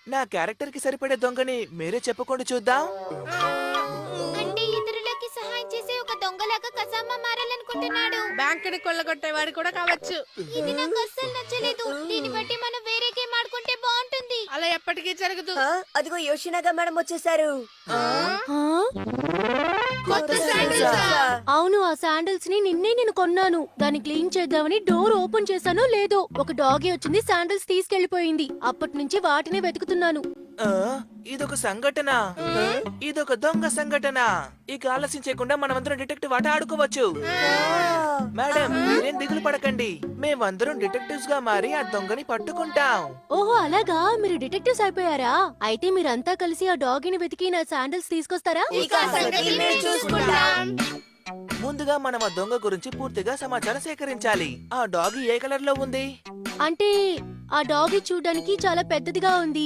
నా క్యారెక్టర్ కి సరిపడే దొంగని మీరే చెప్పుకోండి చూద్దాం. అంటే ఇతరులకి సహాయం చేసే ఒక దొంగలాగా కసామా మారాలనుకుంటున్నాడు. బ్యాంకుని కొల్లగొట్టేవాడు కూడా కావచ్చు. ఇది నాకు అస్సలు నచ్చలేదు. దీన్ని బట్టి మనం వేరే గేమ్ ఆడుకుంటే బాగుంటుంది. అలా ఎప్పటికీ జరగదు. అదిగో యోషినాగా మేడం వచ్చేసారు. కొత్త శాండిల్సా? అవును, ఆ శాండిల్స్ ని నిన్నే నేను కొన్నాను. దాన్ని క్లీన్ చేద్దామని డోర్ ఓపెన్ చేశానో లేదో ఒక డాగి వచ్చింది, శాండిల్స్ తీసుకెళ్లిపోయింది. అప్పటి నుంచి వాటినే వెతుకుతున్నాను. ఆ, ఇదొక సంఘటన. ఇదొక దొంగ సంఘటన. ఇక ఆలస్యం చేయకుండా మనమందరం డిటెక్టివ్ ఆట ఆడుకోవచ్చు. మేడం, మీరేం దిగులు పడకండి. మేమందరం డిటెక్టివ్స్ గా మారి ఆ దొంగని పట్టుకుంటాం. ఓహో, అలాగా మీరు డిటెక్టివ్స్ అయిపోయారా? అయితే మీరంతా కలిసి ఆ డాగిని వెతికి నా శాండిల్స్ తీసుకొస్తారా? ఇక ఆ సంగతి మేము చూసుకుంటాం. ముందుగా మనం ఆ దొంగ గురించి పూర్తిగా సమాచారం సేకరించాలి. ఆ డాగి ఏ కలర్ లో ఉంది? అంటే ఆ డాగి చూడడానికి చాలా పెద్దదిగా ఉంది.